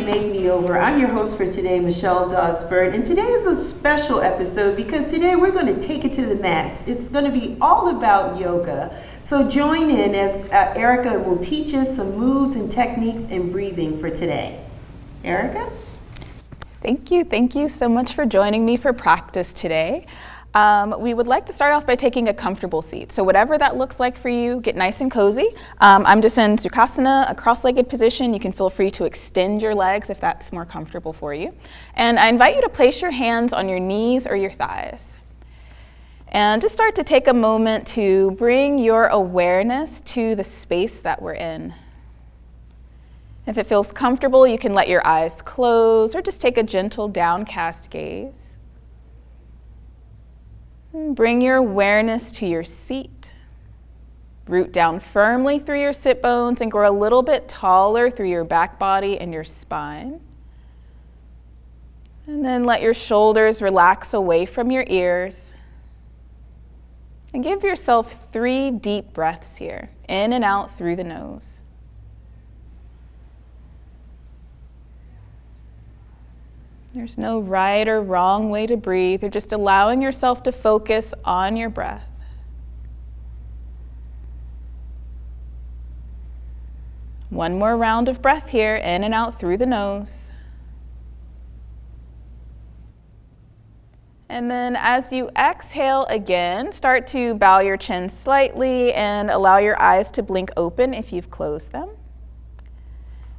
Makeover. I'm your host for today, Dawes Birt, and today is a special episode because today we're going to take it to the max. It's going to be all about yoga. So join in as Erica will teach us some moves and techniques and breathing for today. Erica? Thank you so much for joining me for practice today. We would like to start off by taking a comfortable seat. So whatever that looks like for you, get nice and cozy. I'm just in Shavasana, a cross-legged position. You can feel free to extend your legs if that's more comfortable for you. And I invite you to place your hands on your knees or your thighs. And just start to take a moment to bring your awareness to the space that we're in. If it feels comfortable, you can let your eyes close or just take a gentle downcast gaze. Bring your awareness to your seat. Root down firmly through your sit bones and grow a little bit taller through your back body and your spine. And then let your shoulders relax away from your ears. And give yourself 3 deep breaths here, in and out through the nose. There's no right or wrong way to breathe. You're just allowing yourself to focus on your breath. One more round of breath here, in and out through the nose. And then as you exhale again, start to bow your chin slightly and allow your eyes to blink open if you've closed them.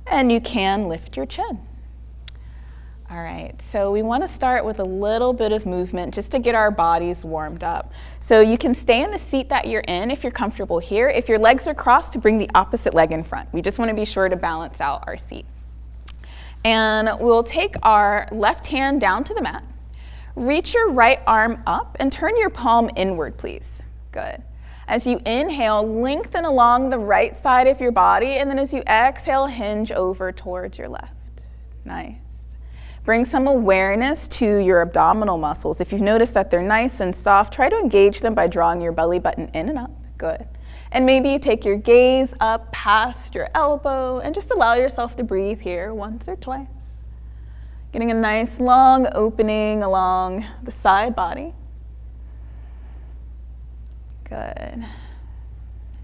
And you can lift your chin. All right, so we want to start with a little bit of movement just to get our bodies warmed up. So you can stay in the seat that you're in if you're comfortable here. If your legs are crossed, to bring the opposite leg in front. We just want to be sure to balance out our seat. And we'll take our left hand down to the mat. Reach your right arm up and turn your palm inward, please. Good. As you inhale, lengthen along the right side of your body, and then as you exhale, hinge over towards your left. Nice. Bring some awareness to your abdominal muscles. If you've noticed that they're nice and soft, try to engage them by drawing your belly button in and up. Good. And maybe you take your gaze up past your elbow and just allow yourself to breathe here once or twice. Getting a nice long opening along the side body. Good.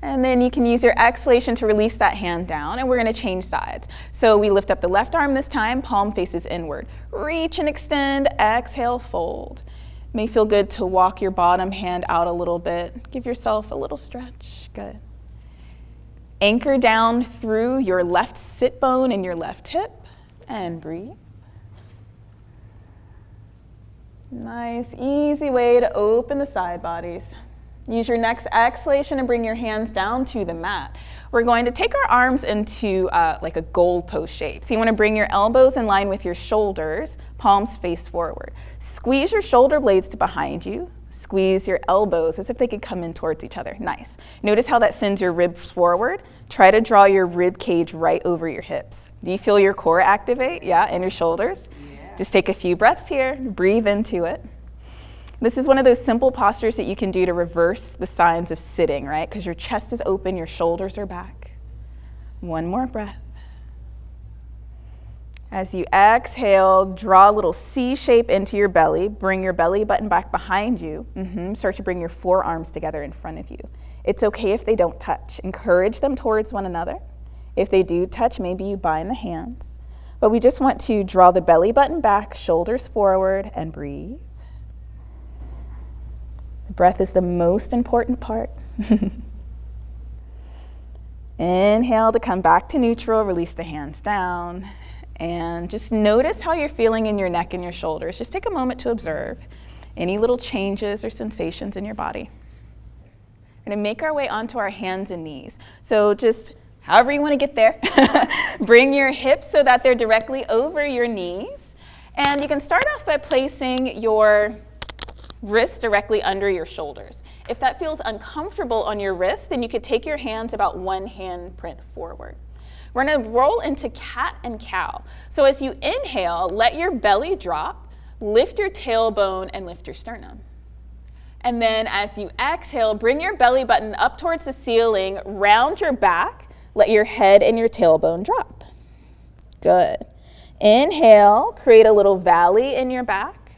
And then you can use your exhalation to release that hand down, and we're going to change sides. So we lift up the left arm this time, palm faces inward. Reach and extend, exhale, fold. It may feel good to walk your bottom hand out a little bit. Give yourself a little stretch. Good. Anchor down through your left sit bone and your left hip, and breathe. Nice, easy way to open the side bodies. Use your next exhalation and bring your hands down to the mat. We're going to take our arms into like a gold pose shape. So you want to bring your elbows in line with your shoulders, palms face forward. Squeeze your shoulder blades to behind you. Squeeze your elbows as if they could come in towards each other. Nice. Notice how that sends your ribs forward. Try to draw your rib cage right over your hips. Do you feel your core activate? Yeah, and your shoulders? Yeah. Just take a few breaths here. Breathe into it. This is one of those simple postures that you can do to reverse the signs of sitting, right? Because your chest is open, your shoulders are back. One more breath. As you exhale, draw a little C shape into your belly. Bring your belly button back behind you. Start to bring your forearms together in front of you. It's okay if they don't touch. Encourage them towards one another. If they do touch, maybe you bind the hands. But we just want to draw the belly button back, shoulders forward, and breathe. The breath is the most important part. Inhale to come back to neutral, release the hands down, and just notice how you're feeling in your neck and your shoulders. Just take a moment to observe any little changes or sensations in your body. We're going to make our way onto our hands and knees. So just however you want to get there, bring your hips so that they're directly over your knees. And you can start off by placing your wrists directly under your shoulders. If that feels uncomfortable on your wrist, then you could take your hands about 1 hand print forward. We're going to roll into cat and cow. So as you inhale, let your belly drop, lift your tailbone, and lift your sternum. And then as you exhale, bring your belly button up towards the ceiling, round your back, let your head and your tailbone drop. Good. Inhale, create a little valley in your back.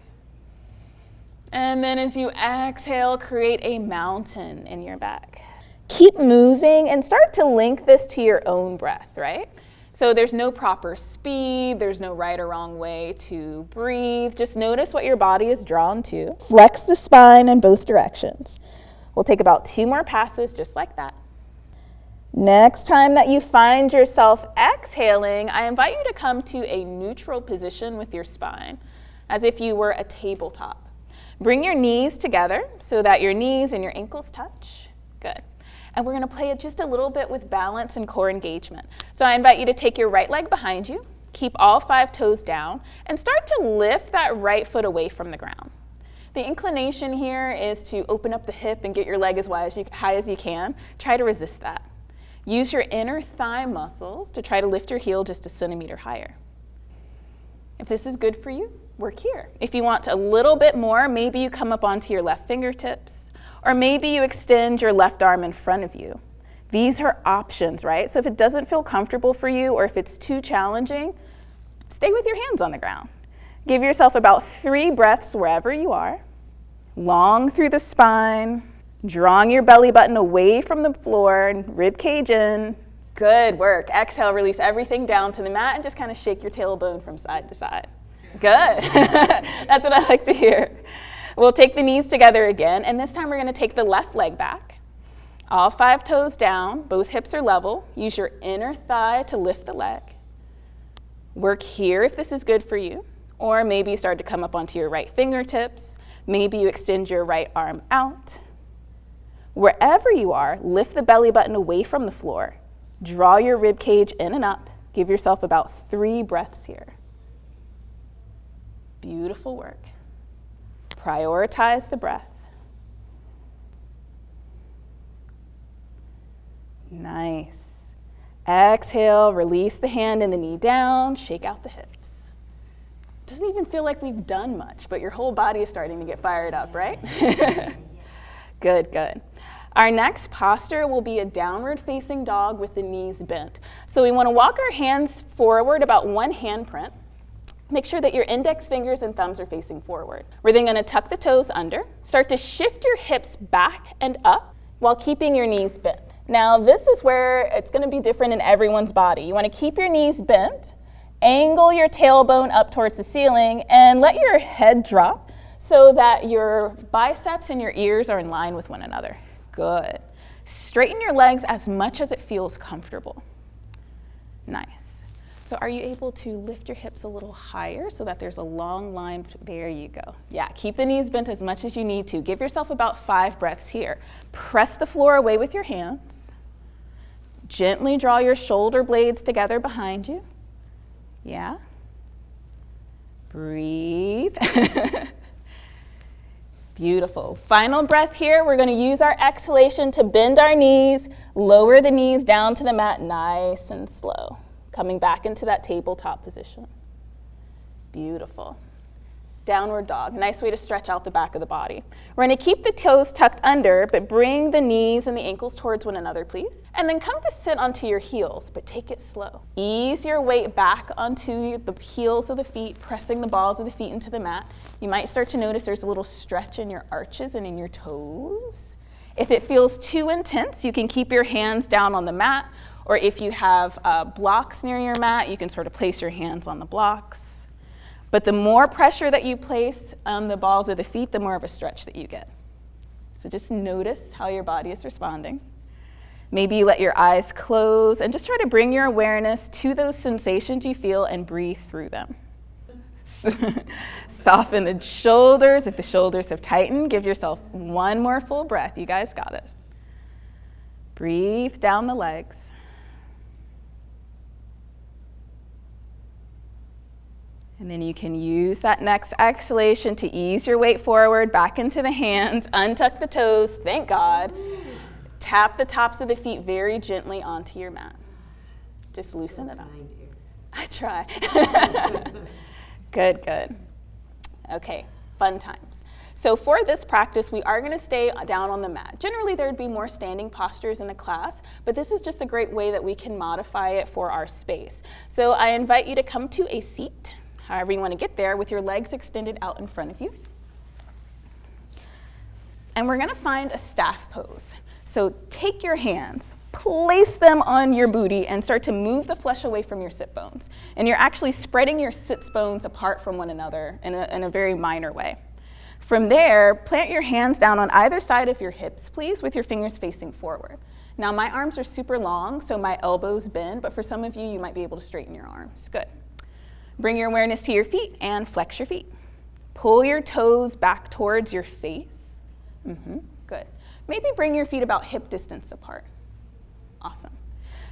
And then as you exhale, create a mountain in your back. Keep moving and start to link this to your own breath, right? So there's no proper speed, there's no right or wrong way to breathe. Just notice what your body is drawn to. Flex the spine in both directions. We'll take about 2 more passes just like that. Next time that you find yourself exhaling, I invite you to come to a neutral position with your spine, as if you were a tabletop. Bring your knees together so that your knees and your ankles touch. Good. And we're going to play it just a little bit with balance and core engagement. So I invite you to take your right leg behind you, keep all 5 toes down, and start to lift that right foot away from the ground. The inclination here is to open up the hip and get your leg as high as you can. Try to resist that. Use your inner thigh muscles to try to lift your heel just a centimeter higher. If this is good for you, work here. If you want a little bit more, maybe you come up onto your left fingertips, or maybe you extend your left arm in front of you. These are options, right? So if it doesn't feel comfortable for you, or if it's too challenging, stay with your hands on the ground. Give yourself about 3 breaths wherever you are. Long through the spine, drawing your belly button away from the floor, rib cage in. Good work. Exhale, release everything down to the mat and just kind of shake your tailbone from side to side. Good. That's what I like to hear. We'll take the knees together again, and this time we're going to take the left leg back. All 5 toes down, both hips are level. Use your inner thigh to lift the leg. Work here if this is good for you, or maybe you start to come up onto your right fingertips. Maybe you extend your right arm out. Wherever you are, lift the belly button away from the floor. Draw your rib cage in and up. Give yourself about 3 breaths here. Beautiful work. Prioritize the breath. Nice. Exhale, release the hand and the knee down, shake out the hips. Doesn't even feel like we've done much, but your whole body is starting to get fired up, right? Good, good. Our next posture will be a downward facing dog with the knees bent. So we want to walk our hands forward about 1 handprint. Make sure that your index fingers and thumbs are facing forward. We're then going to tuck the toes under. Start to shift your hips back and up while keeping your knees bent. Now this is where it's going to be different in everyone's body. You want to keep your knees bent, angle your tailbone up towards the ceiling, and let your head drop so that your biceps and your ears are in line with one another. Good. Straighten your legs as much as it feels comfortable. Nice. So are you able to lift your hips a little higher so that there's a long line? There you go. Yeah, keep the knees bent as much as you need to. Give yourself about 5 breaths here. Press the floor away with your hands. Gently draw your shoulder blades together behind you. Yeah. Breathe. Beautiful. Final breath here. We're going to use our exhalation to bend our knees, lower the knees down to the mat nice and slow. Coming back into that tabletop position. Beautiful. Downward dog, nice way to stretch out the back of the body. We're going to keep the toes tucked under, but bring the knees and the ankles towards one another, please. And then come to sit onto your heels, but take it slow. Ease your weight back onto the heels of the feet, pressing the balls of the feet into the mat. You might start to notice there's a little stretch in your arches and in your toes. If it feels too intense, you can keep your hands down on the mat, or if you have blocks near your mat, you can sort of place your hands on the blocks. But the more pressure that you place on the balls of the feet, the more of a stretch that you get. So just notice how your body is responding. Maybe you let your eyes close and just try to bring your awareness to those sensations you feel and breathe through them. Soften the shoulders. If the shoulders have tightened, give yourself 1 more full breath. You guys got it. Breathe down the legs. And then you can use that next exhalation to ease your weight forward, back into the hands, untuck the toes, thank God. Tap the tops of the feet very gently onto your mat. Just loosen it up. I try. Good, good. Okay, fun times. So for this practice, we are going to stay down on the mat. Generally, there would be more standing postures in a class, but this is just a great way that we can modify it for our space. So I invite you to come to a seat, however you want to get there, with your legs extended out in front of you. And we're going to find a staff pose. So take your hands, place them on your booty, and start to move the flesh away from your sit bones. And you're actually spreading your sits bones apart from one another in a very minor way. From there, plant your hands down on either side of your hips, please, with your fingers facing forward. Now, my arms are super long, so my elbows bend, but for some of you, you might be able to straighten your arms. Good. Bring your awareness to your feet and flex your feet. Pull your toes back towards your face. Good. Maybe bring your feet about hip distance apart. Awesome.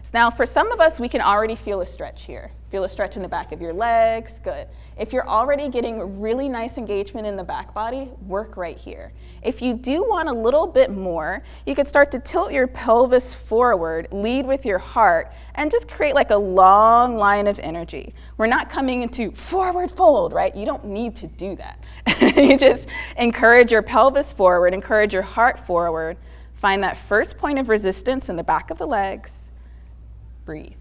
So now, for some of us, we can already feel a stretch here. Feel a stretch in the back of your legs. Good. If you're already getting really nice engagement in the back body, work right here. If you do want a little bit more, you could start to tilt your pelvis forward, lead with your heart, and just create like a long line of energy. We're not coming into forward fold, right? You don't need to do that. You just encourage your pelvis forward, encourage your heart forward. Find that first point of resistance in the back of the legs. Breathe.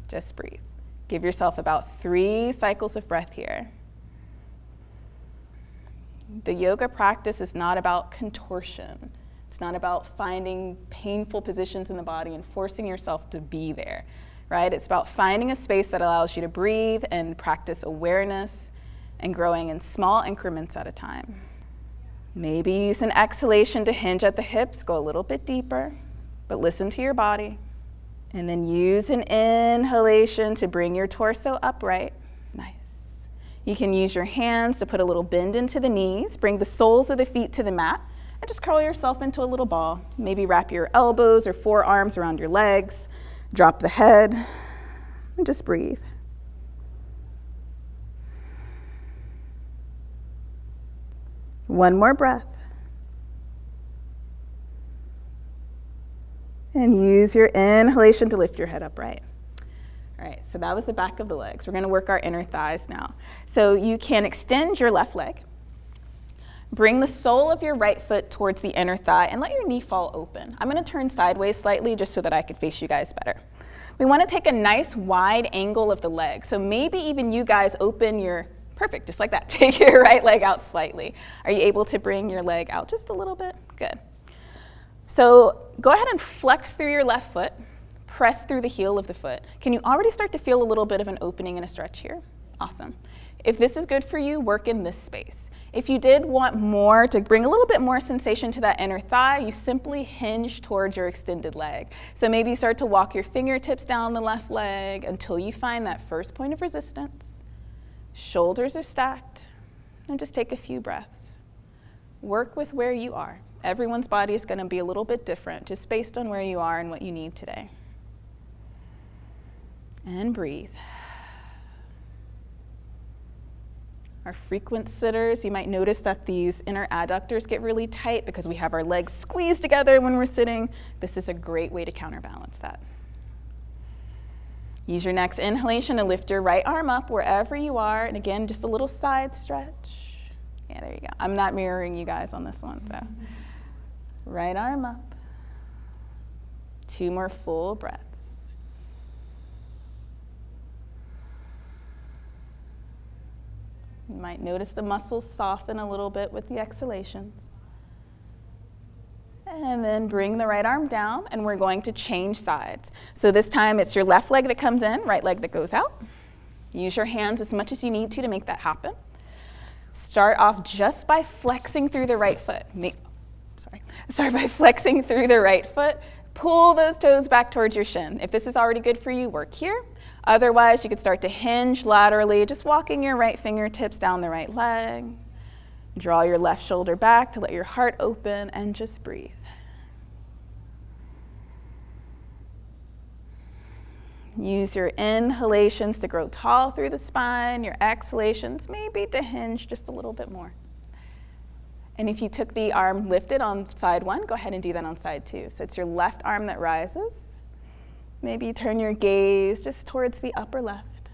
Just breathe. Give yourself about 3 cycles of breath here. The yoga practice is not about contortion. It's not about finding painful positions in the body and forcing yourself to be there, right? It's about finding a space that allows you to breathe and practice awareness and growing in small increments at a time. Maybe use an exhalation to hinge at the hips, go a little bit deeper, but listen to your body. And then use an inhalation to bring your torso upright. Nice. You can use your hands to put a little bend into the knees, bring the soles of the feet to the mat, and just curl yourself into a little ball. Maybe wrap your elbows or forearms around your legs, drop the head, and just breathe. One more breath. And use your inhalation to lift your head upright. All right, so that was the back of the legs. We're going to work our inner thighs now. So you can extend your left leg. Bring the sole of your right foot towards the inner thigh and let your knee fall open. I'm going to turn sideways slightly just so that I can face you guys better. We want to take a nice wide angle of the leg. So maybe even you guys open your, perfect, just like that. Take your right leg out slightly. Are you able to bring your leg out just a little bit? Good. So go ahead and flex through your left foot, press through the heel of the foot. Can you already start to feel a little bit of an opening and a stretch here? Awesome. If this is good for you, work in this space. If you did want more, to bring a little bit more sensation to that inner thigh, you simply hinge towards your extended leg. So maybe start to walk your fingertips down the left leg until you find that first point of resistance. Shoulders are stacked, and just take a few breaths. Work with where you are. Everyone's body is going to be a little bit different, just based on where you are and what you need today. And breathe. Our frequent sitters, you might notice that these inner adductors get really tight because we have our legs squeezed together when we're sitting. This is a great way to counterbalance that. Use your next inhalation to lift your right arm up wherever you are. And again, just a little side stretch. Yeah, there you go. I'm not mirroring you guys on this one, so. Right arm up. 2 more full breaths. You might notice the muscles soften a little bit with the exhalations. And then bring the right arm down, and we're going to change sides. So this time it's your left leg that comes in, right leg that goes out. Use your hands as much as you need to make that happen. Start off just by flexing through the right foot. Start by flexing through the right foot. Pull those toes back towards your shin. If this is already good for you, work here. Otherwise, you could start to hinge laterally, just walking your right fingertips down the right leg. Draw your left shoulder back to let your heart open and just breathe. Use your inhalations to grow tall through the spine, your exhalations maybe to hinge just a little bit more. And if you took the arm lifted on side 1, go ahead and do that on side 2. So it's your left arm that rises. Maybe you turn your gaze just towards the upper left.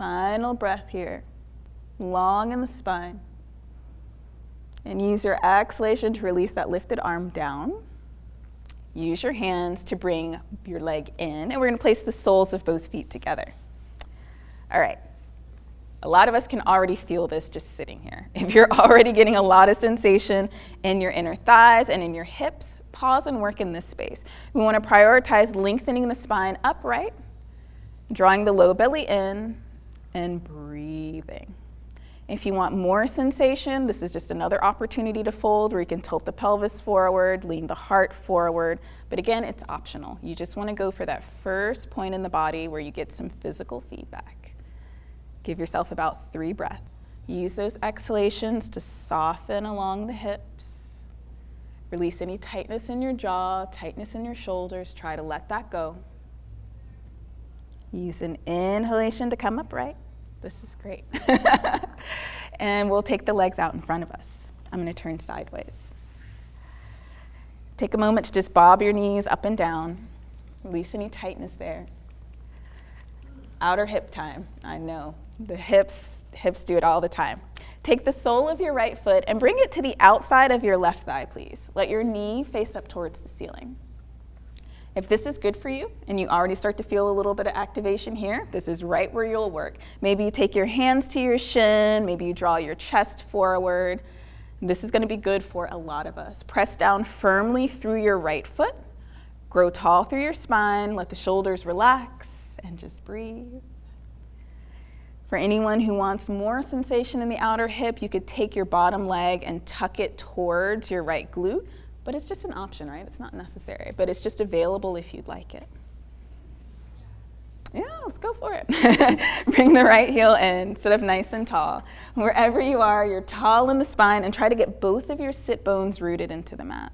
Final breath here. Long in the spine. And use your exhalation to release that lifted arm down. Use your hands to bring your leg in, and we're going to place the soles of both feet together. All right. A lot of us can already feel this just sitting here. If you're already getting a lot of sensation in your inner thighs and in your hips, pause and work in this space. We want to prioritize lengthening the spine upright, drawing the low belly in, and breathing. If you want more sensation, this is just another opportunity to fold where you can tilt the pelvis forward, lean the heart forward. But again, it's optional. You just want to go for that first point in the body where you get some physical feedback. Give yourself about 3 breaths. Use those exhalations to soften along the hips. Release any tightness in your jaw, tightness in your shoulders. Try to let that go. Use an inhalation to come upright. This is great. And we'll take the legs out in front of us. I'm going to turn sideways. Take a moment to just bob your knees up and down. Release any tightness there. Outer hip time. I know, the hips do it all the time. Take the sole of your right foot and bring it to the outside of your left thigh, please. Let your knee face up towards the ceiling. If this is good for you and you already start to feel a little bit of activation here, this is right where you'll work. Maybe you take your hands to your shin, maybe you draw your chest forward. This is going to be good for a lot of us. Press down firmly through your right foot. Grow tall through your spine. Let the shoulders relax and just breathe. For anyone who wants more sensation in the outer hip, you could take your bottom leg and tuck it towards your right glute. But it's just an option, right? It's not necessary, but it's just available if you'd like it. Yeah, let's go for it. Bring the right heel in, sit up nice and tall. Wherever you are, you're tall in the spine, and try to get both of your sit bones rooted into the mat.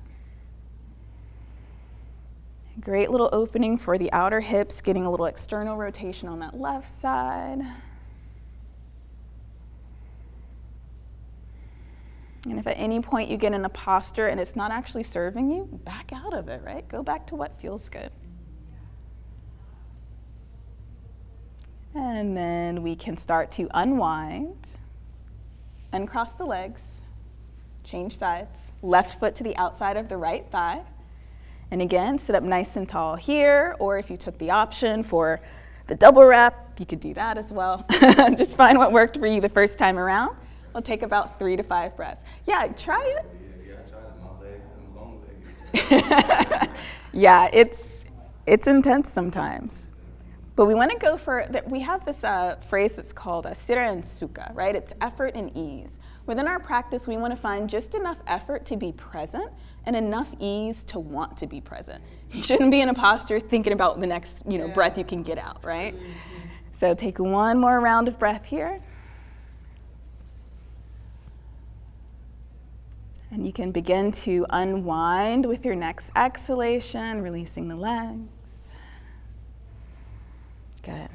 Great little opening for the outer hips, getting a little external rotation on that left side. And if at any point you get in a posture and it's not actually serving you, back out of it, right? Go back to what feels good. And then we can start to unwind, uncross the legs, change sides, left foot to the outside of the right thigh. And again, sit up nice and tall here, or if you took the option for the double wrap, you could do that as well. Just find what worked for you the first time around. We'll take about 3 to 5 breaths. Yeah, try it. Yeah, I tried it. My legs and long legs. Yeah, it's intense sometimes. But we want to go for, we have this phrase that's called sira and sukha, right? It's effort and ease. Within our practice, we want to find just enough effort to be present and enough ease to want to be present. You shouldn't be in a posture thinking about the next breath you can get out, right? So take one more round of breath here. And you can begin to unwind with your next exhalation, releasing the legs. Good.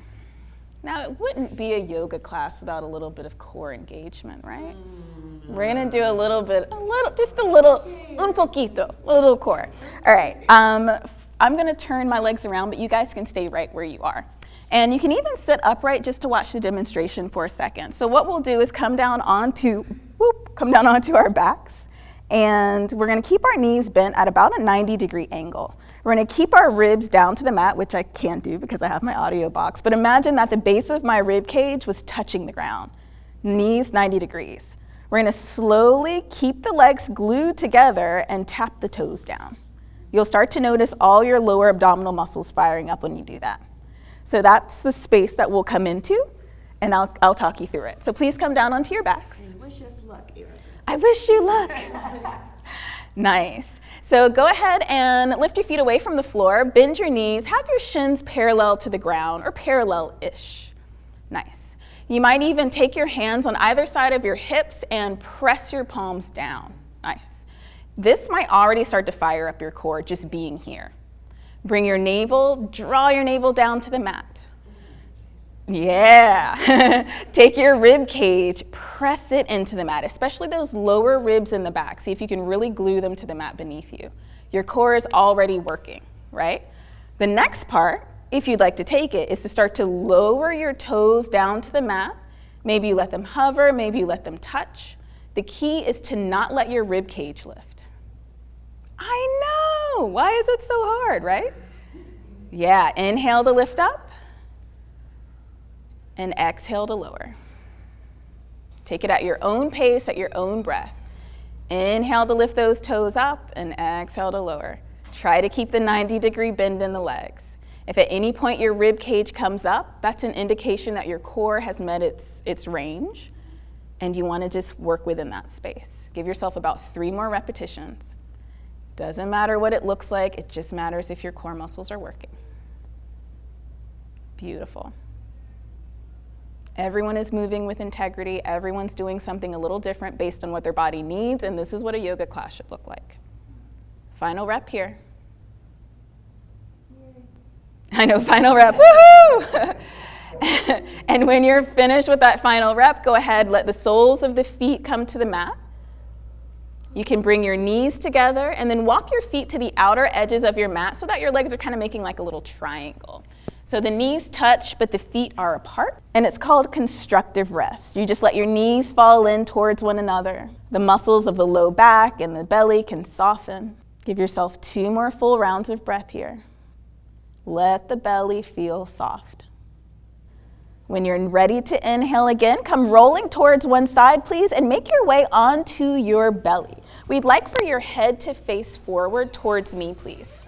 Now, it wouldn't be a yoga class without a little bit of core engagement, right? We're going to do just a little, un poquito, a little core. All right. I'm going to turn my legs around, but you guys can stay right where you are. And you can even sit upright just to watch the demonstration for a second. So what we'll do is come down onto our backs. And we're going to keep our knees bent at about a 90-degree angle. We're going to keep our ribs down to the mat, which I can't do because I have my audio box. But imagine that the base of my rib cage was touching the ground. Knees 90 degrees. We're going to slowly keep the legs glued together and tap the toes down. You'll start to notice all your lower abdominal muscles firing up when you do that. So that's the space that we'll come into, and I'll talk you through it. So please come down onto your backs. And wish us luck, Erica. I wish you luck. Nice. So go ahead and lift your feet away from the floor, bend your knees, have your shins parallel to the ground or parallel-ish. Nice. You might even take your hands on either side of your hips and press your palms down. Nice. This might already start to fire up your core just being here. Bring your navel, draw your navel down to the mat. Yeah. Take your rib cage, press it into the mat, especially those lower ribs in the back. See if you can really glue them to the mat beneath you. Your core is already working, right? The next part if you'd like to take it, is to start to lower your toes down to the mat. Maybe you let them hover, maybe you let them touch. The key is to not let your rib cage lift. I know, why is it so hard, right? Yeah, inhale to lift up, and exhale to lower. Take it at your own pace, at your own breath. Inhale to lift those toes up, and exhale to lower. Try to keep the 90-degree bend in the legs. If at any point your rib cage comes up, that's an indication that your core has met its range, and you want to just work within that space. Give yourself about 3 more repetitions. Doesn't matter what it looks like, it just matters if your core muscles are working. Beautiful. Everyone is moving with integrity. Everyone's doing something a little different based on what their body needs, and this is what a yoga class should look like. Final rep here. I know, final rep, woohoo! And when you're finished with that final rep, go ahead, let the soles of the feet come to the mat. You can bring your knees together and then walk your feet to the outer edges of your mat so that your legs are kind of making like a little triangle. So the knees touch, but the feet are apart, and it's called constructive rest. You just let your knees fall in towards one another. The muscles of the low back and the belly can soften. Give yourself 2 more full rounds of breath here. Let the belly feel soft. When you're ready to inhale again, come rolling towards one side, please, and make your way onto your belly. We'd like for your head to face forward towards me, please.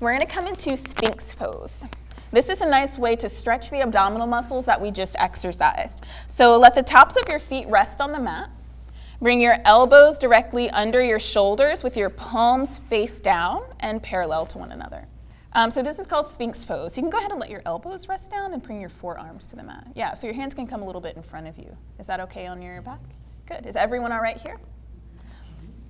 We're going to come into Sphinx Pose. This is a nice way to stretch the abdominal muscles that we just exercised. So let the tops of your feet rest on the mat. Bring your elbows directly under your shoulders with your palms face down and parallel to one another. So this is called Sphinx Pose. You can go ahead and let your elbows rest down and bring your forearms to the mat. Yeah, so your hands can come a little bit in front of you. Is that okay on your back? Good. Is everyone all right here?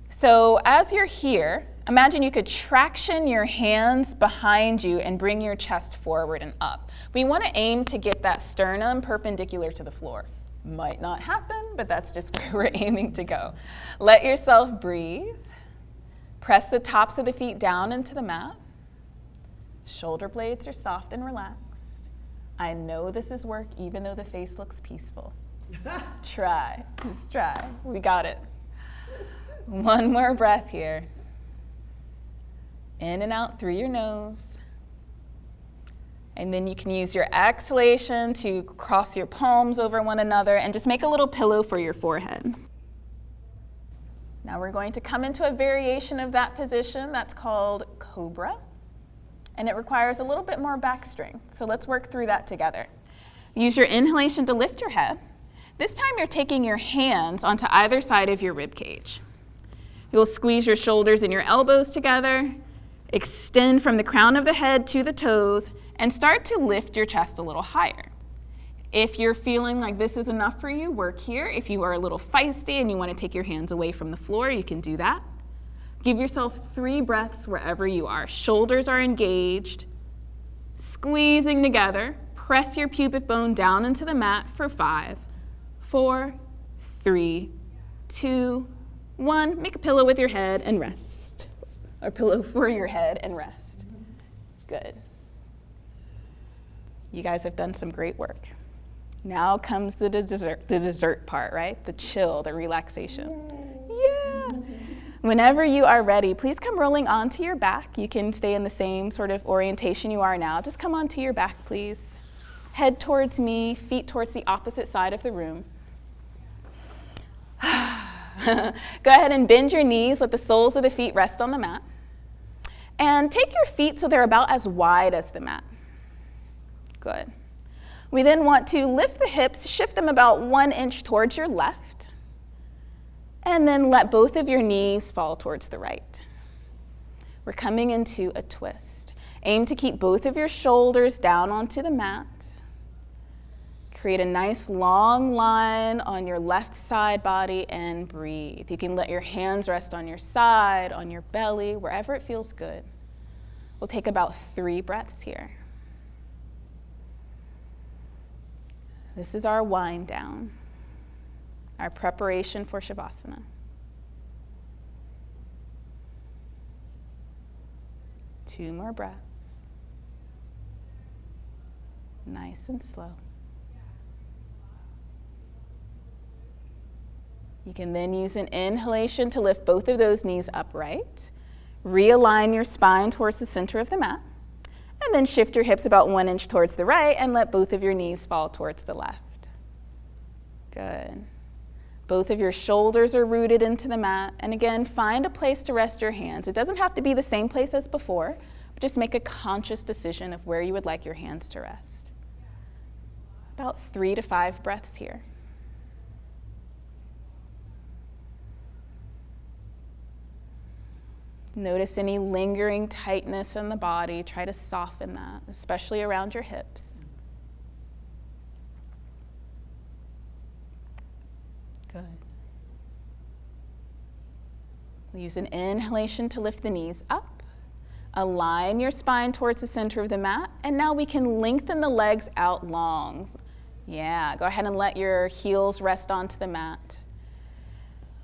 So as you're here, imagine you could traction your hands behind you and bring your chest forward and up. We want to aim to get that sternum perpendicular to the floor. Might not happen, but that's just where we're aiming to go. Let yourself breathe. Press the tops of the feet down into the mat. Shoulder blades are soft and relaxed. I know this is work, even though the face looks peaceful. Try, just try. We got it. 1 more breath here. In and out through your nose. And then you can use your exhalation to cross your palms over one another and just make a little pillow for your forehead. Now we're going to come into a variation of that position that's called Cobra. And it requires a little bit more back strength. So let's work through that together. Use your inhalation to lift your head. This time you're taking your hands onto either side of your rib cage. You'll squeeze your shoulders and your elbows together, extend from the crown of the head to the toes, and start to lift your chest a little higher. If you're feeling like this is enough for you, work here. If you are a little feisty and you want to take your hands away from the floor, you can do that. Give yourself 3 breaths wherever you are. Shoulders are engaged, squeezing together. Press your pubic bone down into the mat for 5, 4, 3, 2, 1. Make a pillow with your head and rest. Or pillow for your head and rest. Good. You guys have done some great work. Now comes the dessert part, right? The chill, the relaxation. Yeah. Whenever you are ready, please come rolling onto your back. You can stay in the same sort of orientation you are now. Just come onto your back, please. Head towards me, feet towards the opposite side of the room. Go ahead and bend your knees. Let the soles of the feet rest on the mat. And take your feet so they're about as wide as the mat. Good. We then want to lift the hips, shift them about 1 inch towards your left, and then let both of your knees fall towards the right. We're coming into a twist. Aim to keep both of your shoulders down onto the mat. Create a nice long line on your left side body and breathe. You can let your hands rest on your side, on your belly, wherever it feels good. We'll take about 3 breaths here. This is our wind down, our preparation for Shavasana. 2 more breaths. Nice and slow. You can then use an inhalation to lift both of those knees upright. Realign your spine towards the center of the mat. And then shift your hips about 1 inch towards the right and let both of your knees fall towards the left. Good. Both of your shoulders are rooted into the mat. And again, find a place to rest your hands. It doesn't have to be the same place as before, but just make a conscious decision of where you would like your hands to rest. About 3 to 5 breaths here. Notice any lingering tightness in the body. Try to soften that, especially around your hips. Good. We'll use an inhalation to lift the knees up. Align your spine towards the center of the mat. And now we can lengthen the legs out long. Yeah, go ahead and let your heels rest onto the mat.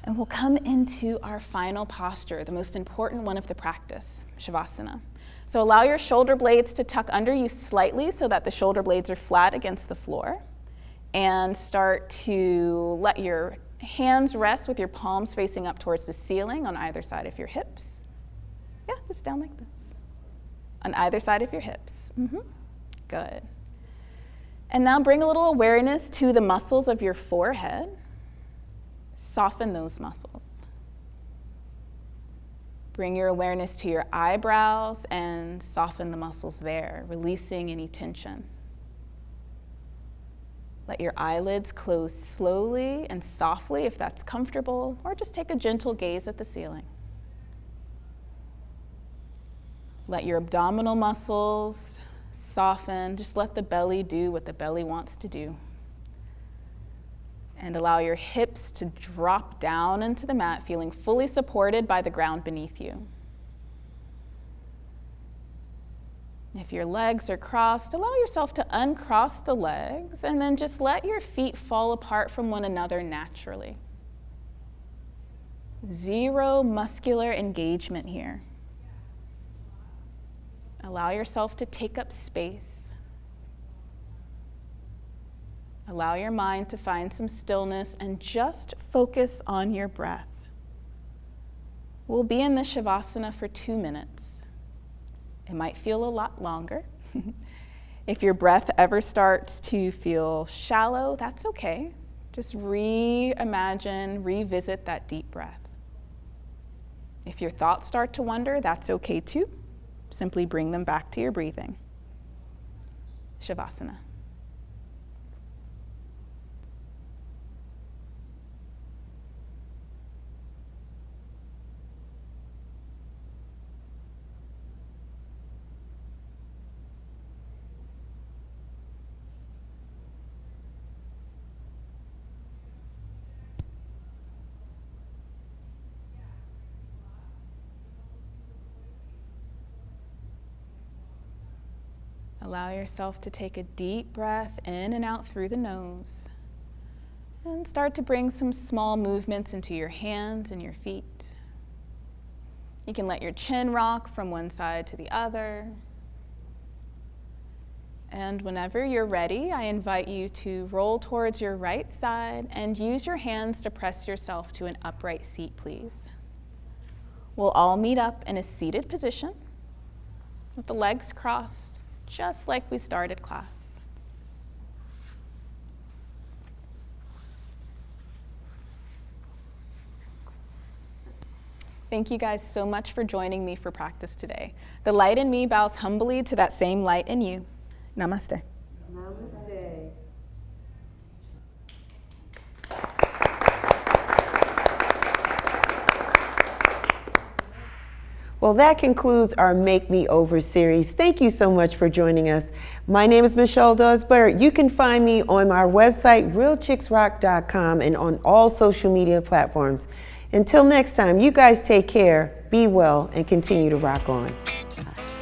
And we'll come into our final posture, the most important one of the practice, Shavasana. So allow your shoulder blades to tuck under you slightly so that the shoulder blades are flat against the floor. And start to let your hands rest with your palms facing up towards the ceiling on either side of your hips. Yeah, just down like this. On either side of your hips. Good. And now bring a little awareness to the muscles of your forehead. Soften those muscles. Bring your awareness to your eyebrows and soften the muscles there, releasing any tension. Let your eyelids close slowly and softly if that's comfortable, or just take a gentle gaze at the ceiling. Let your abdominal muscles soften. Just let the belly do what the belly wants to do. And allow your hips to drop down into the mat, feeling fully supported by the ground beneath you. If your legs are crossed, allow yourself to uncross the legs and then just let your feet fall apart from one another naturally. 0 muscular engagement here. Allow yourself to take up space. Allow your mind to find some stillness and just focus on your breath. We'll be in this Shavasana for 2 minutes. It might feel a lot longer. If your breath ever starts to feel shallow, that's okay. Just reimagine, revisit that deep breath. If your thoughts start to wander, that's okay too. Simply bring them back to your breathing. Shavasana. Allow yourself to take a deep breath in and out through the nose. And start to bring some small movements into your hands and your feet. You can let your chin rock from one side to the other. And whenever you're ready, I invite you to roll towards your right side and use your hands to press yourself to an upright seat, please. We'll all meet up in a seated position with the legs crossed, just like we started class. Thank you guys so much for joining me for practice today. The light in me bows humbly to that same light in you. Namaste. Namaste. Well, that concludes our Make Me Over series. Thank you so much for joining us. My name is Michelle Dawes Birt. You can find me on our website, realchicksrock.com, and on all social media platforms. Until next time, you guys take care, be well, and continue to rock on. Bye.